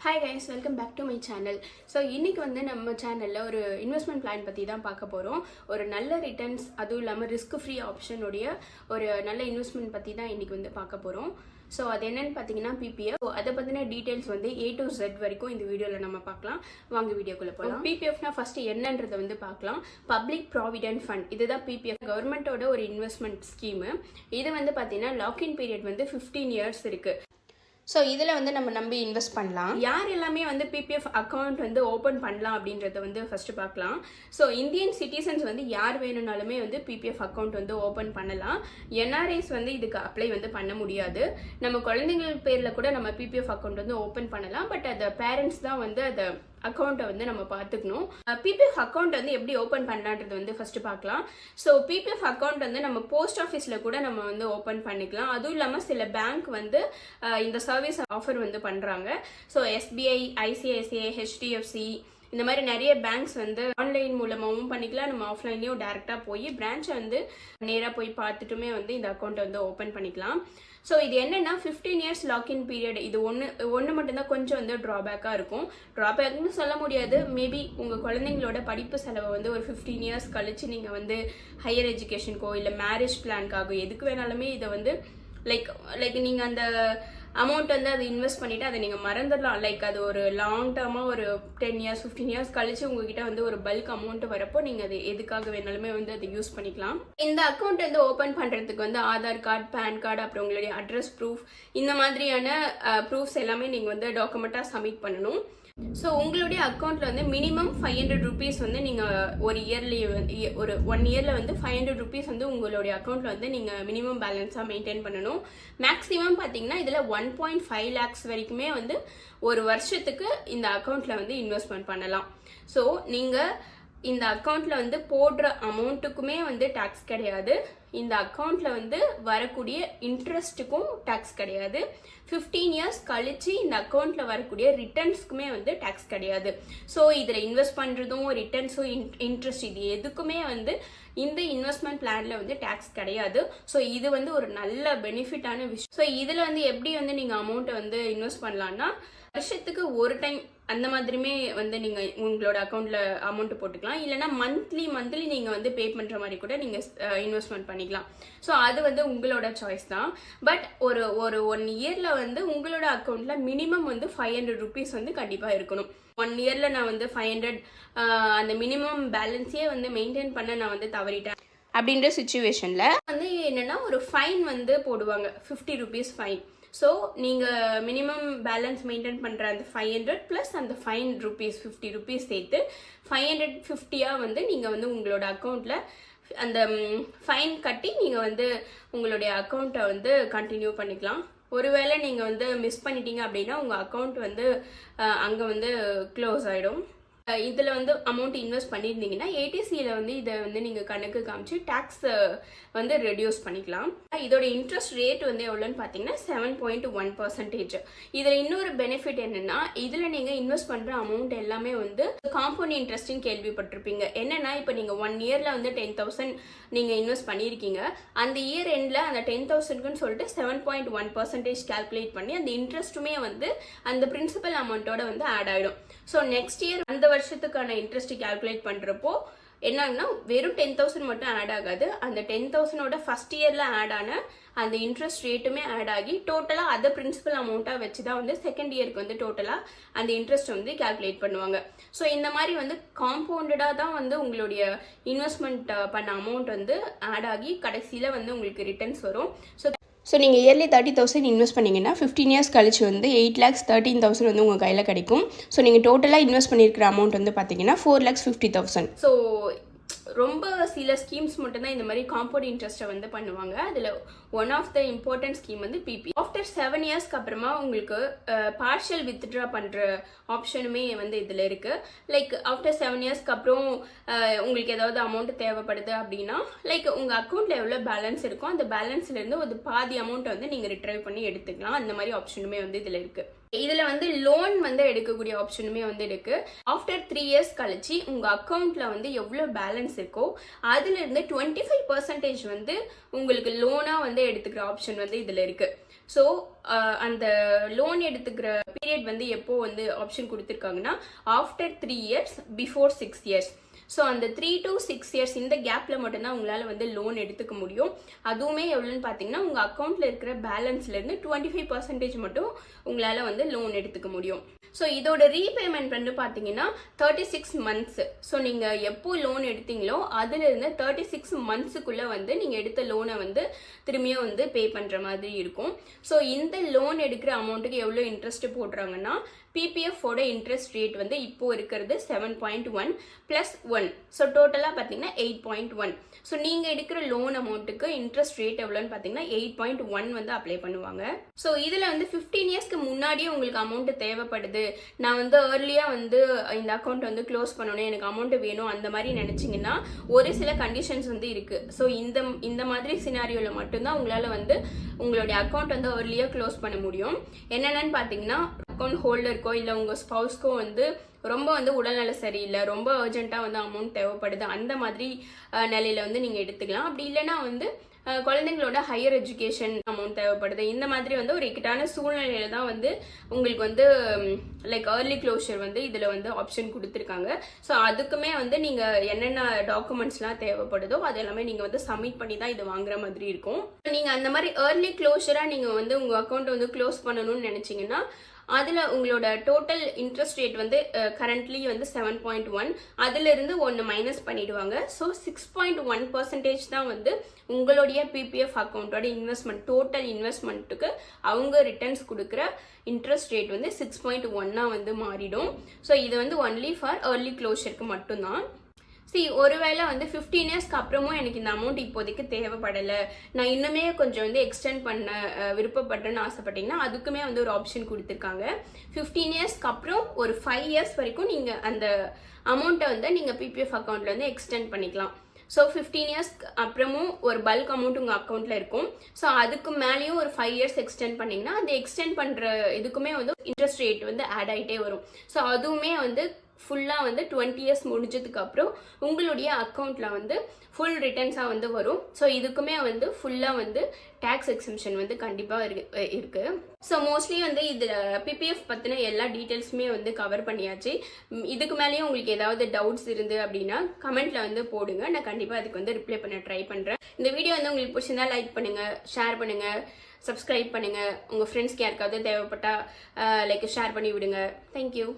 Hi guys, welcome back to my channel. So இன்றைக்கி நம்ம சேனலில் ஒரு இன்வெஸ்ட்மெண்ட் பிளான் பற்றி தான் பார்க்க போகிறோம். ஒரு நல்ல ரிட்டர்ன்ஸ், அதுவும் இல்லாமல் ரிஸ்க் ஃப்ரீ ஆப்ஷனுடைய ஒரு நல்ல இன்வெஸ்ட்மெண்ட் பற்றி தான் இன்றைக்கி பார்க்க போகிறோம். ஸோ அது என்னென்னு பார்த்தீங்கன்னா பிபிஎஃப். அதை பற்றின டீட்டெயில்ஸ் A to Z வரைக்கும் இந்த வீடியோவில் நம்ம பார்க்கலாம். வாங்க வீடியோக்குள்ளே போகலாம். பிபிஎஃப்னா ஃபஸ்ட்டு என்னன்றதை பார்க்கலாம். பப்ளிக் ப்ராவிடென்ட் ஃபண்ட், இதுதான் பிபிஎஃப், கவர்மெண்ட்டோட ஒரு இன்வெஸ்ட்மெண்ட் ஸ்கீமு. இது பார்த்தீங்கன்னா லாக்இன் பீரியட் 15 இயர்ஸ் இருக்குது. ஸோ இதில் நம்ம நம்பி இன்வெஸ்ட் பண்ணலாம். யார் எல்லாமே பிபிஎஃப் அக்கௌண்ட் ஓப்பன் பண்ணலாம் அப்படின்றத ஃபஸ்ட்டு பார்க்கலாம். ஸோ இந்தியன் சிட்டிசன்ஸ் யார் வேணும்னாலுமே பிபிஎஃப் அக்கௌண்ட் ஓப்பன் பண்ணலாம். என்ஆர்ஐஸ் இதுக்கு அப்ளை பண்ண முடியாது. நம்ம குழந்தைங்கள் பேரில் கூட நம்ம பிபிஎஃப் அக்கௌண்ட் ஓப்பன் பண்ணலாம். பட் அந்த பேரண்ட்ஸ் தான் அதை அக்கௌண்ட்டை நம்ம பார்த்துக்கணும். பிபிஎஃப் அக்கௌண்ட் எப்படி ஓப்பன் பண்ணலான்றது ஃபர்ஸ்ட் பார்க்கலாம். ஸோ பிபிஎஃப் அக்கௌண்ட் நம்ம போஸ்ட் ஆஃபீஸில் கூட நம்ம ஓப்பன் பண்ணிக்கலாம். அதுவும் இல்லாமல் சில பேங்க் இந்த சர்வீஸ் ஆஃபர் பண்ணுறாங்க. ஸோ எஸ்பிஐ, ஐசிஐசிஐ, ஹெச்டிஎஃப்சி, இந்த மாதிரி நிறைய பேங்க்ஸ் ஆன்லைன் மூலமாகவும் பண்ணிக்கலாம். நம்ம ஆஃப்லைன்லேயும் டேரெக்டாக போய் பிரான்ச்சை நேராக போய் பார்த்துட்டுமே இந்த அக்கௌண்ட்டை ஓப்பன் பண்ணிக்கலாம். ஸோ இது என்னென்னா 15 இயர்ஸ் லாக்இன் பீரியட். இது ஒன்று மட்டும்தான் கொஞ்சம் ட்ராபேக்காக இருக்கும். ட்ராபேக்னு சொல்ல முடியாது. மேபி உங்கள் குழந்தைங்களோட படிப்பு செலவை ஒரு 15 இயர்ஸ் கழிச்சு நீங்கள் ஹையர் எஜுகேஷனுக்கோ இல்லை மேரேஜ் பிளான்காகோ எதுக்கு வேணாலுமே இதை லைக் நீங்கள் அந்த அமௌண்ட் அது இன்வெஸ்ட் பண்ணிவிட்டு அதை நீங்கள் மறந்துடலாம். லைக் அது ஒரு லாங் டேர்மாக ஒரு 10 இயர்ஸ் 15 இயர்ஸ் கழிச்சு உங்ககிட்ட ஒரு பல்க் அமௌண்ட் வரப்போ நீங்கள் அது எதுக்காக வேணாலுமே அதை யூஸ் பண்ணிக்கலாம். இந்த அக்கௌண்ட் ஓப்பன் பண்ணுறதுக்கு ஆதார் கார்டு, பேன் கார்டு, அப்புறம் உங்களுடைய அட்ரஸ் ப்ரூஃப், இந்த மாதிரியான ப்ரூஃப்ஸ் எல்லாமே நீங்கள் டாக்குமெண்ட்டாக சப்மிட் பண்ணணும். ஸோ உங்களுடைய அக்கௌண்ட்ல மினிமம் 500 rupees நீங்கள் ஒரு இயர்லி ஒரு 1 இயரில் 500 rupees உங்களுடைய அக்கௌண்ட்ல நீங்கள் மினிமம் பேலன்ஸாக மெயின்டைன் பண்ணணும். மேக்ஸிமம் பார்த்தீங்கன்னா இதில் 1.5 lakhs வரைக்குமே ஒரு வருஷத்துக்கு இந்த அக்கௌண்ட்ல இன்வெஸ்ட்மெண்ட் பண்ணலாம். ஸோ நீங்கள் இந்த அக்கௌண்ட்ல போடுற அமௌண்ட்டுக்குமே டேக்ஸ் கிடையாது. இந்த அக்கௌண்ட்ல வரக்கூடிய இன்ட்ரெஸ்ட்டுக்கும் டேக்ஸ் கிடையாது. 15 இயர்ஸ் கழிச்சு இந்த அக்கௌண்ட்ல வரக்கூடிய ரிட்டர்ன்ஸ்க்குமே டேக்ஸ் கிடையாது. ஸோ இதில் இன்வெஸ்ட் பண்ணுறதும் ரிட்டர்ன்ஸும் இன்ட்ரெஸ்ட் இது எதுக்குமே இந்த இன்வெஸ்ட்மெண்ட் பிளான்ல டேக்ஸ் கிடையாது. ஸோ இது ஒரு நல்ல பெனிஃபிட்டான விஷயம். ஸோ இதில் எப்படி நீங்கள் அமௌண்ட்டை இன்வெஸ்ட் பண்ணலான்னா வருஷத்துக்கு ஒரு டைம் அந்த மாதிரியுமே நீங்கள் உங்களோட அக்கௌண்ட்ல அமௌண்ட் போட்டுக்கலாம். இல்லைன்னா மந்த்லி நீங்கள் பே பண்ணுற மாதிரி கூட நீங்கள் இன்வெஸ்ட்மெண்ட் பண்ணிக்கலாம். ஸோ அது உங்களோட சாய்ஸ் தான். பட் ஒரு 1 இயர்ல உங்களோட அக்கௌண்ட்ல மினிமம் 500 rupees கண்டிப்பாக இருக்கணும். 1 இயர்ல நான் 500 அந்த மினிமம் பேலன்ஸே மெயின்டைன் பண்ண நான் தவறிட்டேன் அப்படின்ற சுச்சுவேஷனில் என்னன்னா ஒரு ஃபைன் போடுவாங்க, 50 rupees ஃபைன். ஸோ நீங்கள் மினிமம் பேலன்ஸ் மெயின்டைன் பண்ணுற அந்த 500 ப்ளஸ் அந்த ஃபைன் rupees 50 rupees சேர்த்து 550 நீங்கள் உங்களோட அக்கௌண்ட்டில் அந்த ஃபைன் கட்டி நீங்கள் உங்களுடைய அக்கௌண்ட்டை கண்டினியூ பண்ணிக்கலாம். ஒருவேளை நீங்கள் மிஸ் பண்ணிட்டீங்க அப்படின்னா உங்கள் அக்கௌண்ட் அங்கே க்ளோஸ் ஆகிடும். இதில் அமௌண்ட் இன்வெஸ்ட் பண்ணியிருந்தீங்கன்னா ஏடிசியில் இதை நீங்கள் கணக்கு காமிச்சு டேக்ஸ் ரெடியூஸ் பண்ணிக்கலாம். இதோட இன்ட்ரெஸ்ட் ரேட் எவ்வளோன்னு பார்த்தீங்கன்னா 7.1%. இதில் இன்னொரு பெனிஃபிட் என்னென்னா இதில் நீங்கள் இன்வெஸ்ட் பண்ணுற அமௌண்ட் எல்லாமே காம்பவுண்ட் இன்ட்ரெஸ்ட்னு கேள்விப்பட்டிருப்பீங்க. என்னென்னா இப்போ நீங்கள் 1 இயரில் 10,000 நீங்கள் இன்வெஸ்ட் பண்ணியிருக்கீங்க. அந்த இயர் எண்டில் அந்த 10,000க்குன்னு சொல்லிட்டு 7.1% கால்குலேட் பண்ணி அந்த இன்ட்ரெஸ்ட்டுமே அந்த பிரின்சிபல் அமௌண்ட்டோட ஆட் ஆகிடும். ஸோ நெக்ஸ்ட் இயர் அந்த வருஷத்துக்கான இன்ட்ரெஸ்ட் கால்குலேட் பண்ணுறப்போ என்னன்னா வெறும் 10,000 மட்டும் ஆட் ஆகாது. அந்த 10,000ஓட ஃபர்ஸ்ட் இயர்ல ஆட் ஆன அந்த இன்ட்ரெஸ்ட் ரேட்டுமே ஆட் ஆகி டோட்டலாக அதை பிரின்சிபல் அமௌண்ட்டாக வச்சு தான் செகண்ட் இயருக்கு டோட்டலாக அந்த இன்ட்ரெஸ்ட் கால்குலேட் பண்ணுவாங்க. ஸோ இந்த மாதிரி காம்பவுண்டடாக தான் உங்களுடைய இன்வெஸ்ட்மெண்ட் பண்ண அமௌண்ட் ஆட் ஆகி கடைசியில் உங்களுக்கு ரிட்டர்ன்ஸ் வரும். ஸோ நீங்கள் இயர்லி 30,000 இன்வெஸ்ட் பண்ணிங்கன்னா 15 இயர்ஸ் கழிச்சு 8,13,000 உங்கள் கையில் கிடைக்கும். ஸோ நீங்கள் டோட்டலாக இன்வெஸ்ட் பண்ணியிருக்கிற அமௌண்ட் பார்த்தீங்கன்னா 4,50,000. ஸோ ரொம்ப சில ஸ்கீம்ஸ் மட்டும்தான் இந்த மாதிரி காம்பவுண்ட் இன்ட்ரெஸ்ட்டை பண்ணுவாங்க. அதில் one of the important scheme PP. After 7 இயர்ஸ்க்கு அப்புறமா உங்களுக்கு பார்ஷியல் வித்ட்ரா பண்ணுற ஆப்ஷனுமே இதில் இருக்குது. லைக் ஆஃப்டர் 7 இயர்ஸ்க்கு அப்புறம் உங்களுக்கு ஏதாவது அமௌண்ட் தேவைப்படுது அப்படின்னா லைக் உங்கள் அக்கௌண்ட்டில் எவ்வளோ பேலன்ஸ் இருக்கோ அந்த பேலன்ஸ்லேருந்து ஒரு பாதி அமௌண்ட்டை நீங்கள் ரிட்ரைவ் பண்ணி எடுத்துக்கலாம். அந்த மாதிரி ஆப்ஷனுமே இதில் இருக்குது. இதில் லோன் எடுக்கக்கூடிய ஆப்ஷனுமே இருக்கு. ஆஃப்டர் 3 இயர்ஸ் கழிச்சு உங்க அக்கௌண்ட்ல எவ்வளவு பேலன்ஸ் இருக்கோ அதுல இருந்து 25% உங்களுக்கு லோனா எடுத்துக்கிற ஆப்ஷன் இதுல இருக்கு. ஸோ அந்த லோன் எடுத்துக்கிற பீரியட் வந்து எப்போ வந்து ஆப்ஷன் கொடுத்துருக்காங்கன்னா after 3 years before 6 years. So அந்த 3 to 6 இயர்ஸ் இந்த கேப்பில் மட்டும்தான் உங்களால் வந்து லோன் எடுத்துக்க முடியும். அதுவுமே எவ்வளோன்னு பார்த்தீங்கன்னா உங்கள் அக்கௌண்ட்டில் இருக்கிற பேலன்ஸ்லேருந்து 25% மட்டும் உங்களால் வந்து லோன் எடுத்துக்க முடியும். ஸோ இதோட ரீபேமெண்ட் வந்து பார்த்தீங்கன்னா 36 months. ஸோ நீங்கள் எப்போ லோன் எடுத்தீங்களோ அதுலேருந்து 36 monthsக்குள்ளே வந்து நீங்கள் எடுத்த லோனை வந்து திரும்பியும் வந்து பே பண்ணுற மாதிரி இருக்கும். ஸோ இந்த லோன் எடுக்கிற அமௌண்ட்டுக்கு எவ்வளோ இன்ட்ரெஸ்ட் போடுறாங்கன்னா பிபிஎஃபோட இன்ட்ரெஸ்ட் ரேட் வந்து இப்போ இருக்கிறது 7.1 + 1. ஸோ டோட்டலாக பார்த்தீங்கன்னா 8.1. ஸோ நீங்கள் எடுக்கிற லோன் அமௌண்ட்டுக்கு இன்ட்ரெஸ்ட் ரேட் எவ்வளோன்னு பார்த்தீங்கன்னா 8.1 வந்து அப்ளை பண்ணுவாங்க. ஸோ இதில் வந்து 15 இயர்ஸ்க்கு முன்னாடியே உங்களுக்கு அமௌண்ட் தேவைப்படுது, நான் வந்து ஏர்லியாக வந்து இந்த அக்கௌண்ட் வந்து க்ளோஸ் பண்ணணும், எனக்கு அமௌண்ட் வேணும் அந்த மாதிரி நினச்சிங்கன்னா ஒரு சில கண்டிஷன்ஸ் வந்து இருக்குது. ஸோ இந்த மாதிரி சினாரியோவில் மட்டும்தான் உங்களால் வந்து உங்களுடைய அக்கௌண்ட் வந்து ஏர்லியாக க்ளோஸ் பண்ண முடியும். என்னென்னு பார்த்தீங்கன்னா அக்கௌண்ட் ஹோல்டருக்கோ இல்லை உங்கள் ஸ்பவுஸ்க்கோ வந்து ரொம்ப வந்து உடல்நல சரியில்லை, ரொம்ப அர்ஜென்ட்டாக வந்து அமௌண்ட் தேவைப்படுது, அந்த மாதிரி நிலையில வந்து நீங்கள் எடுத்துக்கலாம். அப்படி இல்லைன்னா வந்து குழந்தைங்களோட ஹையர் எஜுகேஷன் அமௌண்ட் தேவைப்படுது, இந்த மாதிரி வந்து ஒரு இக்கட்டான சூழ்நிலையில தான் வந்து உங்களுக்கு வந்து லைக் ஏர்லி க்ளோஷர் வந்து இதில் வந்து ஆப்ஷன் கொடுத்துருக்காங்க. ஸோ அதுக்குமே வந்து நீங்கள் என்னென்ன டாக்குமெண்ட்ஸ்லாம் தேவைப்படுதோ அது எல்லாமே நீங்கள் வந்து சப்மிட் பண்ணி தான் இது வாங்குற மாதிரி இருக்கும். நீங்கள் அந்த மாதிரி ஏர்லி க்ளோஷராக நீங்கள் வந்து உங்கள் அக்கௌண்ட்டை வந்து க்ளோஸ் பண்ணணும்னு நினச்சிங்கன்னா அதில் உங்களோட டோட்டல் இன்ட்ரெஸ்ட் ரேட் வந்து கரண்ட்லி வந்து 7.1, அதிலிருந்து 1 மைனஸ் பண்ணிடுவாங்க. ஸோ 6.1% தான் வந்து உங்களுடைய பிபிஎஃப் அக்கௌண்ட்டோட இன்வெஸ்ட்மெண்ட், டோட்டல் இன்வெஸ்ட்மெண்ட்டுக்கு அவங்க ரிட்டர்ன்ஸ் கொடுக்குற இன்ட்ரெஸ்ட் ரேட் வந்து 6.1 வந்து மாறிடும். ஸோ இது வந்து ஒன்லி ஃபார் ஏர்லி க்ளோஷருக்கு மட்டும்தான். ஒருவேளை வந்து 15 இயர்ஸ்க்கு அப்புறமும் எனக்கு இந்த அமௌண்ட் இப்போதைக்கு தேவைப்படலை, நான் இன்னுமே கொஞ்சம் வந்து எக்ஸ்டெண்ட் பண்ண விருப்பப்படுறேன்னு ஆசைப்பட்டீங்கன்னா அதுக்குமே வந்து ஒரு ஆப்ஷன் கொடுத்துருக்காங்க. 15 இயர்ஸ்க்கு அப்புறம் ஒரு 5 இயர்ஸ் வரைக்கும் நீங்கள் அந்த அமௌண்ட்டை வந்து நீங்கள் பிபிஎஃப் அக்கௌண்ட்டில் வந்து எக்ஸ்டெண்ட் பண்ணிக்கலாம். ஸோ 15 இயர்ஸ்க்கு அப்புறமும் ஒரு பல்க் அமௌண்ட் உங்கள் அக்கௌண்ட்டில் இருக்கும். ஸோ அதுக்கு மேலேயும் ஒரு 5 இயர்ஸ் எக்ஸ்டெண்ட் பண்ணிங்கன்னா அந்த எக்ஸ்டெண்ட் பண்ணுற இதுக்குமே வந்து இன்ட்ரெஸ்ட் ரேட் வந்து ஆட் ஆகிட்டே வரும். ஸோ அதுவுமே வந்து ஃபுல்லாக வந்து 20 இயர்ஸ் முடிஞ்சதுக்கு அப்புறம் உங்களுடைய அக்கௌண்ட்டில் வந்து ஃபுல் ரிட்டர்ன்ஸாக வந்து வரும். ஸோ இதுக்குமே வந்து ஃபுல்லாக வந்து டேக்ஸ் எக்ஸம்ஷன் வந்து கண்டிப்பாக இருக்குது. ஸோ மோஸ்ட்லி வந்து இதில் பிபிஎஃப் பற்றின எல்லா டீட்டெயில்ஸுமே வந்து கவர் பண்ணியாச்சு. இதுக்கு மேலேயும் உங்களுக்கு ஏதாவது டவுட்ஸ் இருந்து அப்படின்னா கமெண்ட்டில் வந்து போடுங்க, நான் கண்டிப்பாக அதுக்கு வந்து ரிப்ளை பண்ண ட்ரை பண்ணுறேன். இந்த வீடியோ வந்து உங்களுக்கு பிடிச்சிருந்தா லைக் பண்ணுங்கள், ஷேர் பண்ணுங்கள், சப்ஸ்கிரைப் பண்ணுங்கள், உங்கள் ஃப்ரெண்ட்ஸ்க்கு யாருக்காவது தேவைப்பட்டால் லைக் ஷேர் பண்ணி விடுங்க. தேங்க்யூ.